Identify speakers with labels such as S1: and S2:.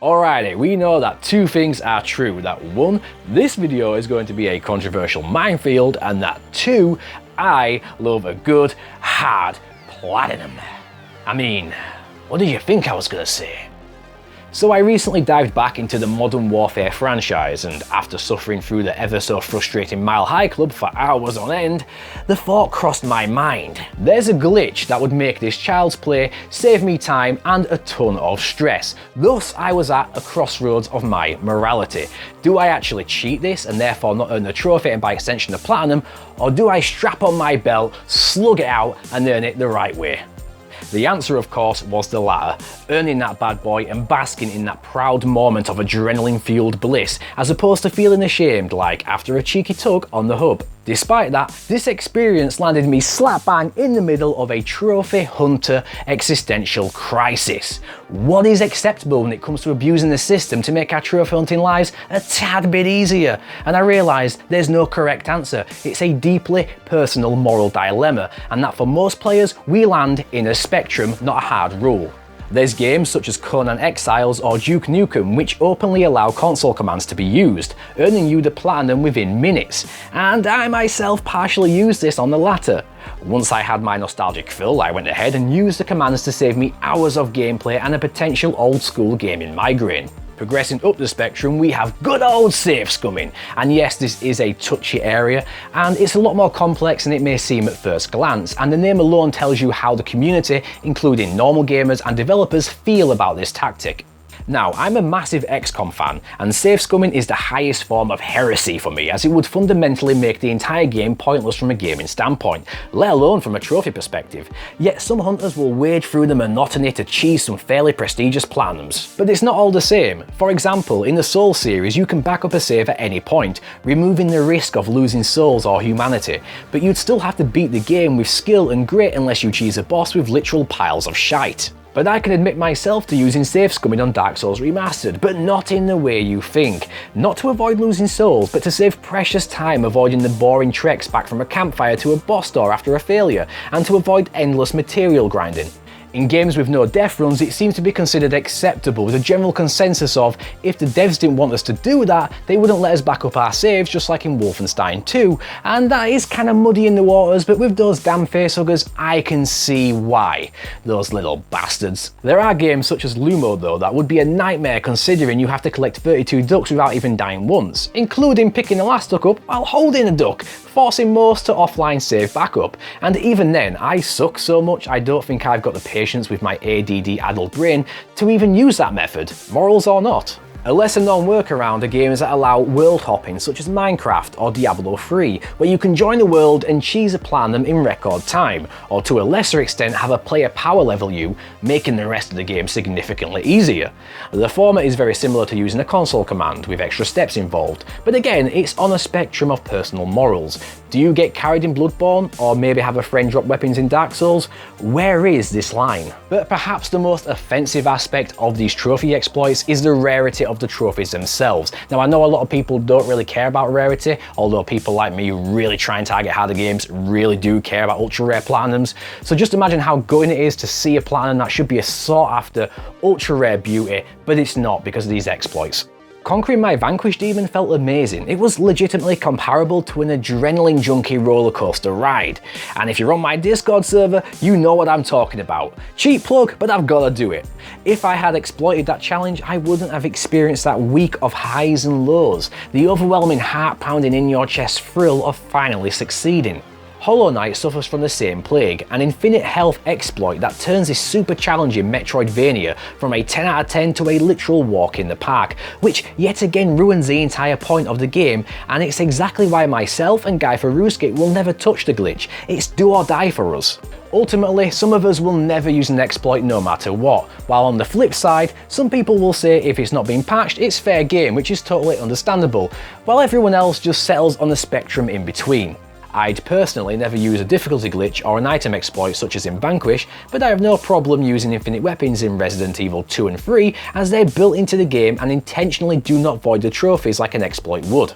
S1: Alrighty, we know that two things are true. That one, this video is going to be a controversial minefield, and that two, I love a good, hard platinum. I mean, what did you think I was gonna say? So I recently dived back into the Modern Warfare franchise, and after suffering through the ever so frustrating Mile High Club for hours on end, the thought crossed my mind. There's a glitch that would make this child's play, save me time and a ton of stress. Thus, I was at a crossroads of my morality. Do I actually cheat this and therefore not earn the trophy and by extension the platinum, or do I strap on my belt, slug it out and earn it the right way? The answer, of course, was the latter, earning that bad boy and basking in that proud moment of adrenaline-fueled bliss, as opposed to feeling ashamed like after a cheeky tug on the hub. Despite that, this experience landed me slap bang in the middle of a trophy hunter existential crisis. What is acceptable when it comes to abusing the system to make our trophy hunting lives a tad bit easier? And I realised there's no correct answer. It's a deeply personal moral dilemma, and that for most players, we land in a spectrum, not a hard rule. There's games such as Conan Exiles or Duke Nukem which openly allow console commands to be used, earning you the platinum within minutes, and I myself partially used this on the latter. Once I had my nostalgic fill, I went ahead and used the commands to save me hours of gameplay and a potential old school gaming migraine. Progressing up the spectrum, we have good old safe scumming, and yes, this is a touchy area, and it's a lot more complex than it may seem at first glance, and the name alone tells you how the community, including normal gamers and developers, feel about this tactic. Now, I'm a massive XCOM fan, and safe scumming is the highest form of heresy for me, as it would fundamentally make the entire game pointless from a gaming standpoint, let alone from a trophy perspective. Yet some hunters will wade through the monotony to cheese some fairly prestigious platinums. But it's not all the same. For example, in the Souls series, you can back up a save at any point, removing the risk of losing souls or humanity, but you'd still have to beat the game with skill and grit unless you cheese a boss with literal piles of shite. But I can admit myself to using safe scumming on Dark Souls Remastered, but not in the way you think. Not to avoid losing souls, but to save precious time avoiding the boring treks back from a campfire to a boss door after a failure, and to avoid endless material grinding. In games with no death runs, it seems to be considered acceptable, with a general consensus of, if the devs didn't want us to do that, they wouldn't let us back up our saves, just like in Wolfenstein 2, and that is kind of muddy in the waters, but with those damn facehuggers, I can see why. Those little bastards. There are games such as Lumo though that would be a nightmare, considering you have to collect 32 ducks without even dying once, including picking the last duck up while holding a duck, forcing most to offline save backup. And even then, I suck so much I don't think I've got the patience with my ADD addled brain to even use that method, morals or not. A lesser known workaround are games that allow world hopping such as Minecraft or Diablo 3, where you can join the world and cheese a platinum in record time, or to a lesser extent have a player power level you, making the rest of the game significantly easier. The former is very similar to using a console command, with extra steps involved, but again, it's on a spectrum of personal morals. Do you get carried in Bloodborne, or maybe have a friend drop weapons in Dark Souls? Where is this line? But perhaps the most offensive aspect of these trophy exploits is the rarity of the trophies themselves. Now, I know a lot of people don't really care about rarity, although people like me who really try and target harder games really do care about ultra rare platinums. So just imagine how gutting it is to see a platinum that should be a sought after ultra rare beauty, but it's not because of these exploits. Conquering my Vanquish demon felt amazing. It was legitimately comparable to an adrenaline junkie roller coaster ride. And if you're on my Discord server, you know what I'm talking about. Cheap plug, but I've gotta do it. If I had exploited that challenge, I wouldn't have experienced that week of highs and lows, the overwhelming heart-pounding in your chest thrill of finally succeeding. Hollow Knight suffers from the same plague, an infinite health exploit that turns this super challenging Metroidvania from a 10 out of 10 to a literal walk in the park, which yet again ruins the entire point of the game, and it's exactly why myself and Guy Faruskit will never touch the glitch. It's do or die for us. Ultimately, some of us will never use an exploit no matter what, while on the flip side, some people will say if it's not being patched, it's fair game, which is totally understandable, while everyone else just settles on the spectrum in between. I'd personally never use a difficulty glitch or an item exploit such as in Vanquish, but I have no problem using infinite weapons in Resident Evil 2 and 3 as they're built into the game and intentionally do not void the trophies like an exploit would.